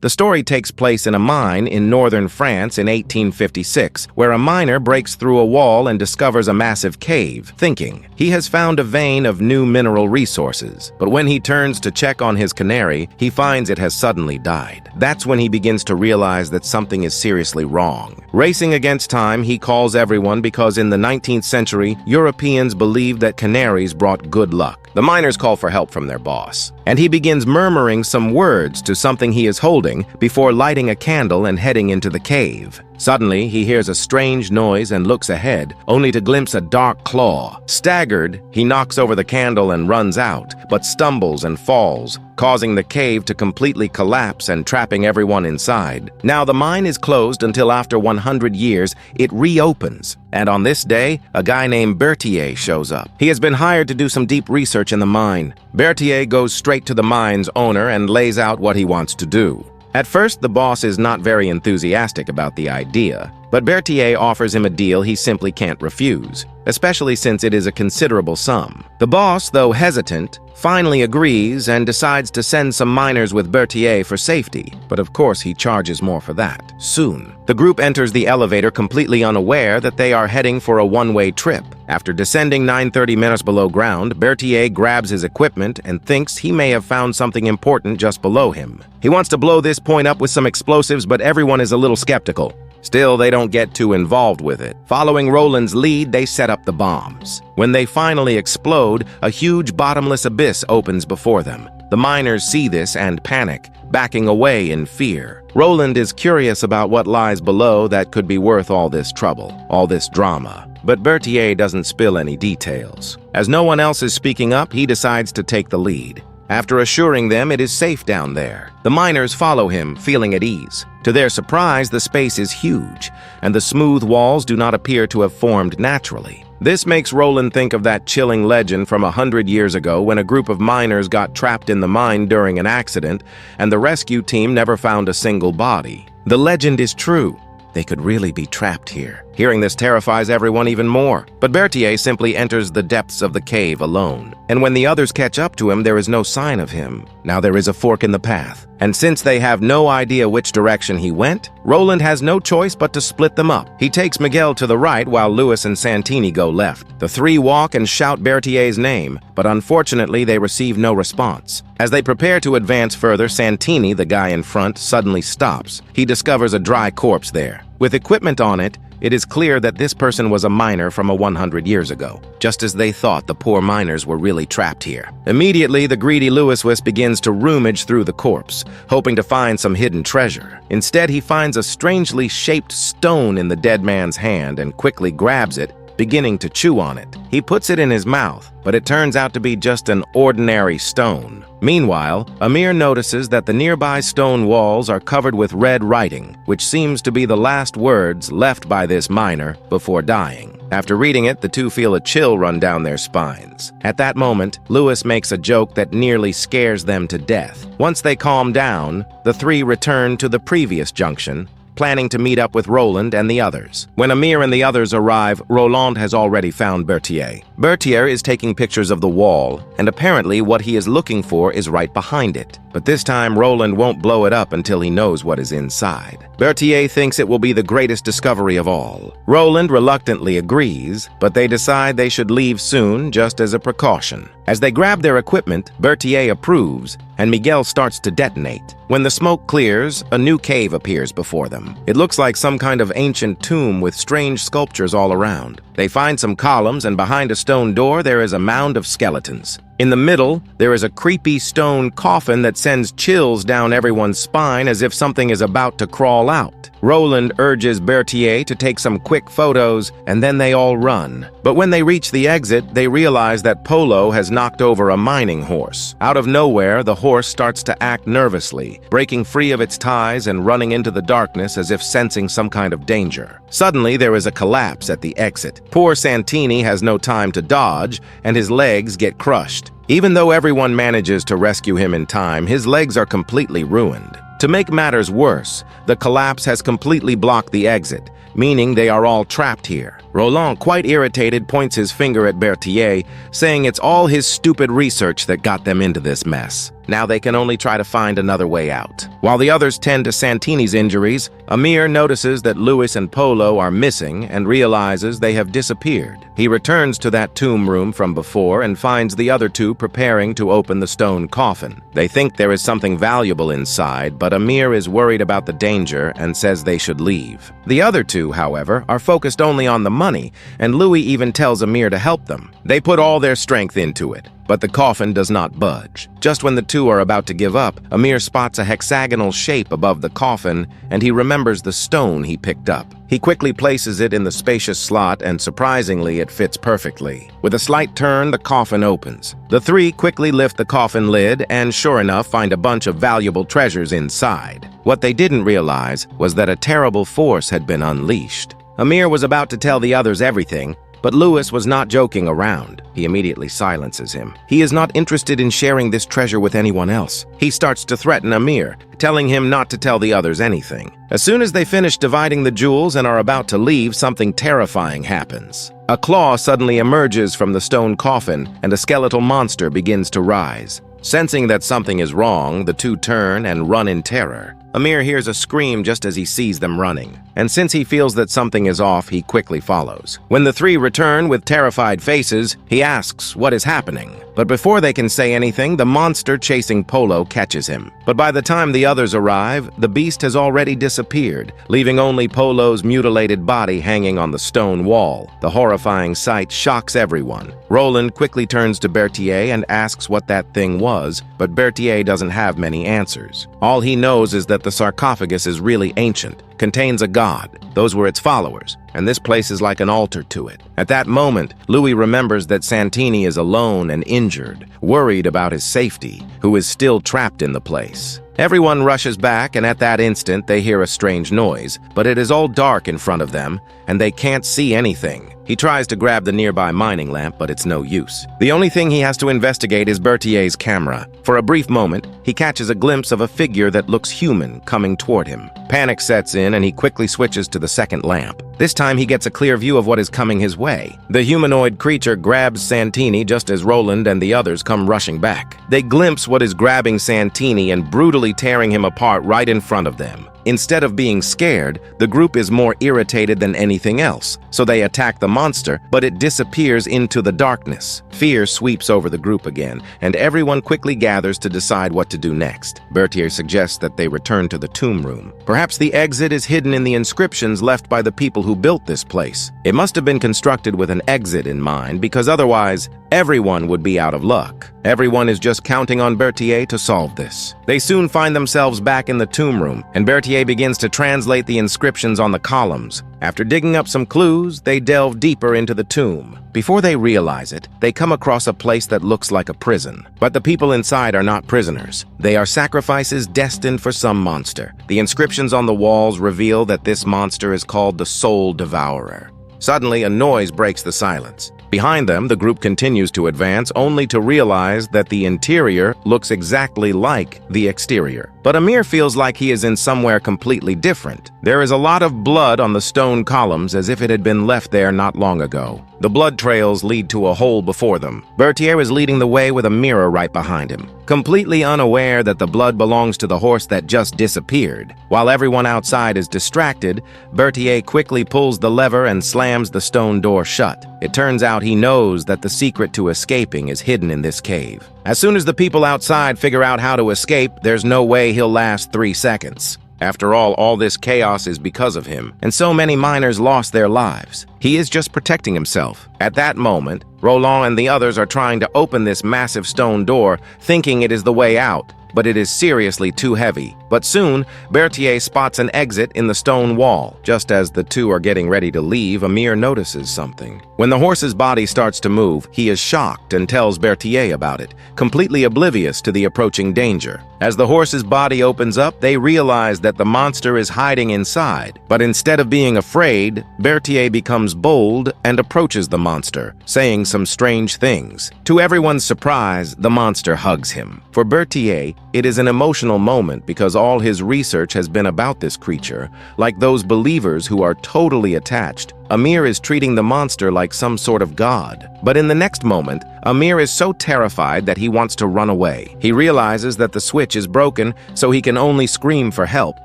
The story takes place in a mine in northern France in 1856, where a miner breaks through a wall and discovers a massive cave, thinking he has found a vein of new mineral resources. But when he turns to check on his canary, he finds it has suddenly died. That's when he begins to realize that something is seriously wrong. Racing against time, he calls everyone because in the 19th century, Europeans believed that canaries brought good luck. The miners call for help from their boss, and he begins murmuring some words to something he is holding before lighting a candle and heading into the cave. Suddenly, he hears a strange noise and looks ahead, only to glimpse a dark claw. Staggered, he knocks over the candle and runs out, but stumbles and falls, causing the cave to completely collapse and trapping everyone inside. Now, the mine is closed until after 100 years, it reopens. And on this day, a guy named Bertier shows up. He has been hired to do some deep research in the mine. Bertier goes straight to the mine's owner and lays out what he wants to do. At first, the boss is not very enthusiastic about the idea, but Bertier offers him a deal he simply can't refuse, especially since it is a considerable sum. The boss, though hesitant, finally agrees and decides to send some miners with Bertier for safety, but of course he charges more for that. Soon, the group enters the elevator completely unaware that they are heading for a one-way trip. After descending 930 meters below ground, Bertier grabs his equipment and thinks he may have found something important just below him. He wants to blow this point up with some explosives, but everyone is a little skeptical. Still, they don't get too involved with it. Following Roland's lead, they set up the bombs. When they finally explode, a huge bottomless abyss opens before them. The miners see this and panic, backing away in fear. Roland is curious about what lies below that could be worth all this trouble, all this drama. But Bertier doesn't spill any details. As no one else is speaking up, he decides to take the lead. After assuring them it is safe down there, the miners follow him, feeling at ease. To their surprise, the space is huge, and the smooth walls do not appear to have formed naturally. This makes Roland think of that chilling legend from 100 years ago when a group of miners got trapped in the mine during an accident, and the rescue team never found a single body. The legend is true. They could really be trapped here. Hearing this terrifies everyone even more. But Bertier simply enters the depths of the cave alone. And when the others catch up to him, there is no sign of him. Now there is a fork in the path. And since they have no idea which direction he went, Roland has no choice but to split them up. He takes Miguel to the right while Louis and Santini go left. The three walk and shout Bertier's name, but unfortunately they receive no response. As they prepare to advance further, Santini, the guy in front, suddenly stops. He discovers a dry corpse there. With equipment on it, it is clear that this person was a miner from 100 years ago. Just as they thought, the poor miners were really trapped here. Immediately, the greedy Louis begins to rummage through the corpse, hoping to find some hidden treasure. Instead, he finds a strangely shaped stone in the dead man's hand and quickly grabs it, beginning to chew on it. He puts it in his mouth, but it turns out to be just an ordinary stone. Meanwhile, Amir notices that the nearby stone walls are covered with red writing, which seems to be the last words left by this miner before dying. After reading it, the two feel a chill run down their spines. At that moment, Louis makes a joke that nearly scares them to death. Once they calm down, the three return to the previous junction, planning to meet up with Roland and the others. When Amir and the others arrive, Roland has already found Bertier. Bertier is taking pictures of the wall, and apparently what he is looking for is right behind it. But this time, Roland won't blow it up until he knows what is inside. Bertier thinks it will be the greatest discovery of all. Roland reluctantly agrees, but they decide they should leave soon just as a precaution. As they grab their equipment, Bertier approves, and Miguel starts to detonate. When the smoke clears, a new cave appears before them. It looks like some kind of ancient tomb with strange sculptures all around. They find some columns, and behind a stone door there is a mound of skeletons. In the middle, there is a creepy stone coffin that sends chills down everyone's spine as if something is about to crawl out. Roland urges Bertier to take some quick photos, and then they all run. But when they reach the exit, they realize that Polo has knocked over a mining horse. Out of nowhere, the horse starts to act nervously, breaking free of its ties and running into the darkness as if sensing some kind of danger. Suddenly, there is a collapse at the exit. Poor Santini has no time to dodge, and his legs get crushed. Even though everyone manages to rescue him in time, his legs are completely ruined. To make matters worse, the collapse has completely blocked the exit, meaning they are all trapped here. Roland, quite irritated, points his finger at Bertier, saying it's all his stupid research that got them into this mess. Now they can only try to find another way out. While the others tend to Santini's injuries, Amir notices that Louis and Polo are missing and realizes they have disappeared. He returns to that tomb room from before and finds the other two preparing to open the stone coffin. They think there is something valuable inside, but Amir is worried about the danger and says they should leave. The other two, however, are focused only on the money, and Louis even tells Amir to help them. They put all their strength into it, but the coffin does not budge. Just when the two are about to give up, Amir spots a hexagonal shape above the coffin, and he remembers the stone he picked up. He quickly places it in the spacious slot, and surprisingly, it fits perfectly. With a slight turn, the coffin opens. The three quickly lift the coffin lid and, sure enough, find a bunch of valuable treasures inside. What they didn't realize was that a terrible force had been unleashed. Amir was about to tell the others everything, but Louis was not joking around. He immediately silences him. He is not interested in sharing this treasure with anyone else. He starts to threaten Amir, telling him not to tell the others anything. As soon as they finish dividing the jewels and are about to leave, something terrifying happens. A claw suddenly emerges from the stone coffin, and a skeletal monster begins to rise. Sensing that something is wrong, the two turn and run in terror. Amir hears a scream just as he sees them running, and since he feels that something is off, he quickly follows. When the three return with terrified faces, he asks what is happening. But before they can say anything, the monster chasing Polo catches him. But by the time the others arrive, the beast has already disappeared, leaving only Polo's mutilated body hanging on the stone wall. The horrifying sight shocks everyone. Roland quickly turns to Bertier and asks what that thing was, but Bertier doesn't have many answers. All he knows is that the sarcophagus is really ancient, contains a god. Those were its followers, and this place is like an altar to it. At that moment, Louis remembers that Santini is alone and injured, worried about his safety, who is still trapped in the place. Everyone rushes back, and at that instant, they hear a strange noise, but it is all dark in front of them, and they can't see anything. He tries to grab the nearby mining lamp, but it's no use. The only thing he has to investigate is Bertier's camera. For a brief moment, he catches a glimpse of a figure that looks human coming toward him. Panic sets in, and he quickly switches to the second lamp. This time, he gets a clear view of what is coming his way. The humanoid creature grabs Santini just as Roland and the others come rushing back. They glimpse what is grabbing Santini and brutally tearing him apart right in front of them. Instead of being scared, the group is more irritated than anything else, so they attack the monster, but it disappears into the darkness. Fear sweeps over the group again, and everyone quickly gathers to decide what to do next. Bertier suggests that they return to the tomb room. Perhaps the exit is hidden in the inscriptions left by the people who built this place. It must have been constructed with an exit in mind, because otherwise, everyone would be out of luck. Everyone is just counting on Bertier to solve this. They soon find themselves back in the tomb room, and Bertier begins to translate the inscriptions on the columns. After digging up some clues, they delve deeper into the tomb. Before they realize it, they come across a place that looks like a prison. But the people inside are not prisoners. They are sacrifices destined for some monster. The inscriptions on the walls reveal that this monster is called the Soul Devourer. Suddenly, a noise breaks the silence. Behind them, the group continues to advance, only to realize that the interior looks exactly like the exterior. But Amir feels like he is in somewhere completely different. There is a lot of blood on the stone columns as if it had been left there not long ago. The blood trails lead to a hole before them. Bertier is leading the way with a mirror right behind him, completely unaware that the blood belongs to the horse that just disappeared. While everyone outside is distracted, Bertier quickly pulls the lever and slams the stone door shut. It turns out he knows that the secret to escaping is hidden in this cave. As soon as the people outside figure out how to escape, there's no way he'll last 3 seconds. After all this chaos is because of him, and so many miners lost their lives. He is just protecting himself. At that moment, Roland and the others are trying to open this massive stone door, thinking it is the way out, but it is seriously too heavy. But soon, Bertier spots an exit in the stone wall. Just as the two are getting ready to leave, Amir notices something. When the horse's body starts to move, he is shocked and tells Bertier about it, completely oblivious to the approaching danger. As the horse's body opens up, they realize that the monster is hiding inside. But instead of being afraid, Bertier becomes bold and approaches the monster, saying some strange things. To everyone's surprise, the monster hugs him. For Bertier, It is an emotional moment because all his research has been about this creature. Like those believers who are totally attached, Amir is treating the monster like some sort of god. But in the next moment, Amir is so terrified that he wants to run away. He realizes that the switch is broken, so he can only scream for help.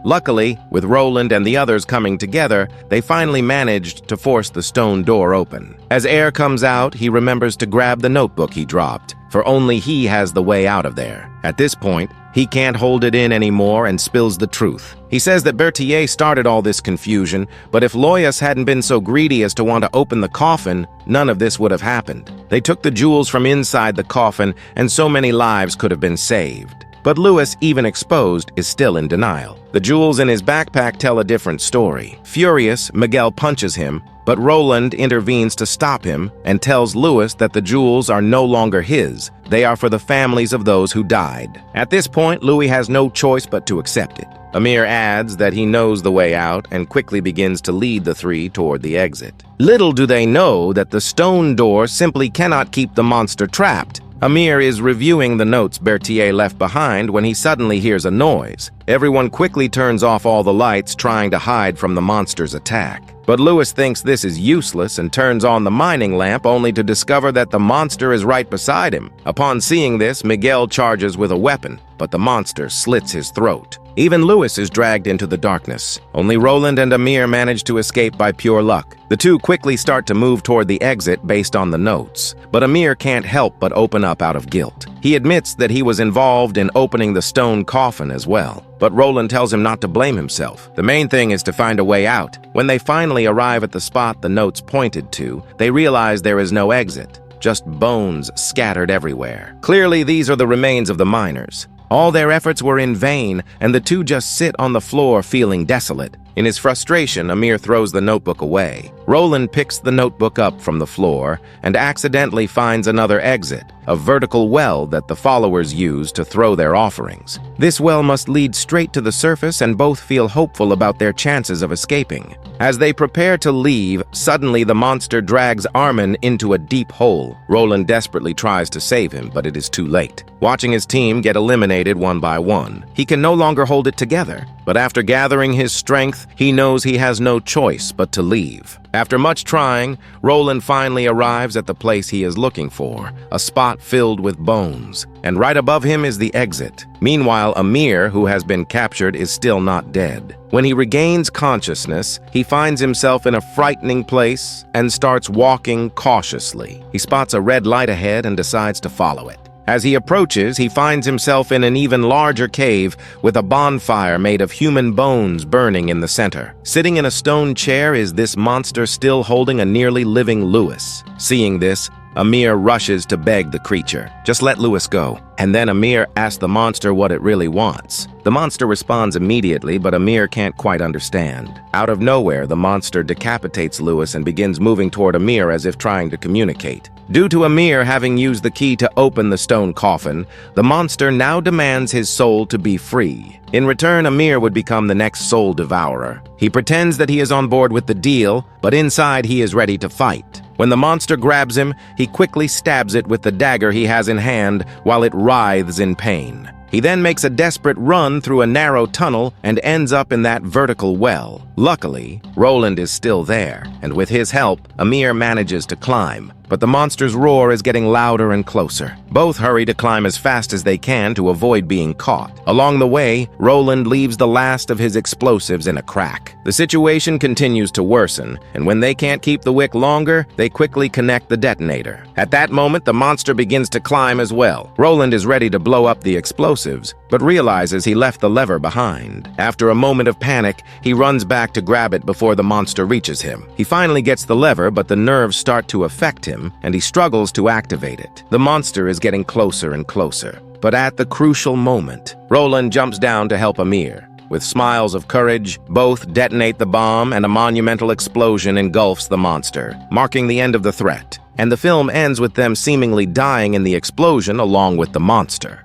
Luckily, with Roland and the others coming together, they finally managed to force the stone door open. As air comes out, he remembers to grab the notebook he dropped, for only he has the way out of there. At this point, he can't hold it in anymore and spills the truth. He says that Bertier started all this confusion, but if Loyas hadn't been so greedy as to want to open the coffin, none of this would have happened. They took the jewels from inside the coffin, and so many lives could have been saved. But Louis, even exposed, is still in denial. The jewels in his backpack tell a different story. Furious, Miguel punches him, but Roland intervenes to stop him and tells Louis that the jewels are no longer his. They are for the families of those who died. At this point, Louis has no choice but to accept it. Amir adds that he knows the way out and quickly begins to lead the three toward the exit. Little do they know that the stone door simply cannot keep the monster trapped. Amir is reviewing the notes Bertier left behind when he suddenly hears a noise. Everyone quickly turns off all the lights, trying to hide from the monster's attack. But Louis thinks this is useless and turns on the mining lamp only to discover that the monster is right beside him. Upon seeing this, Miguel charges with a weapon, but the monster slits his throat. Even Louis is dragged into the darkness. Only Roland and Amir manage to escape by pure luck. The two quickly start to move toward the exit based on the notes, but Amir can't help but open up out of guilt. He admits that he was involved in opening the stone coffin as well, but Roland tells him not to blame himself. The main thing is to find a way out. When they finally arrive at the spot the notes pointed to, they realize there is no exit, just bones scattered everywhere. Clearly, these are the remains of the miners. All their efforts were in vain, and the two just sit on the floor feeling desolate. In his frustration, Amir throws the notebook away. Roland picks the notebook up from the floor and accidentally finds another exit, a vertical well that the followers use to throw their offerings. This well must lead straight to the surface, and both feel hopeful about their chances of escaping. As they prepare to leave, suddenly the monster drags Armin into a deep hole. Roland desperately tries to save him, but it is too late. Watching his team get eliminated one by one, he can no longer hold it together. But after gathering his strength, he knows he has no choice but to leave. After much trying, Roland finally arrives at the place he is looking for, a spot filled with bones, and right above him is the exit. Meanwhile, Amir, who has been captured, is still not dead. When he regains consciousness, he finds himself in a frightening place and starts walking cautiously. He spots a red light ahead and decides to follow it. As he approaches, he finds himself in an even larger cave with a bonfire made of human bones burning in the center. Sitting in a stone chair is this monster still holding a nearly living Louis. Seeing this, Amir rushes to beg the creature, "Just let Louis go." And then Amir asks the monster what it really wants. The monster responds immediately, but Amir can't quite understand. Out of nowhere, the monster decapitates Louis and begins moving toward Amir as if trying to communicate. Due to Amir having used the key to open the stone coffin, the monster now demands his soul to be free. In return, Amir would become the next soul devourer. He pretends that he is on board with the deal, but inside he is ready to fight. When the monster grabs him, he quickly stabs it with the dagger he has in hand while it writhes in pain. He then makes a desperate run through a narrow tunnel and ends up in that vertical well. Luckily, Roland is still there, and with his help, Amir manages to climb. But the monster's roar is getting louder and closer. Both hurry to climb as fast as they can to avoid being caught. Along the way, Roland leaves the last of his explosives in a crack. The situation continues to worsen, and when they can't keep the wick longer, they quickly connect the detonator. At that moment, the monster begins to climb as well. Roland is ready to blow up the explosives, but realizes he left the lever behind. After a moment of panic, he runs back to grab it before the monster reaches him. He finally gets the lever, but the nerves start to affect him, and he struggles to activate it. The monster is getting closer and closer. But at the crucial moment, Roland jumps down to help Amir. With smiles of courage, both detonate the bomb, and a monumental explosion engulfs the monster, marking the end of the threat. And the film ends with them seemingly dying in the explosion along with the monster.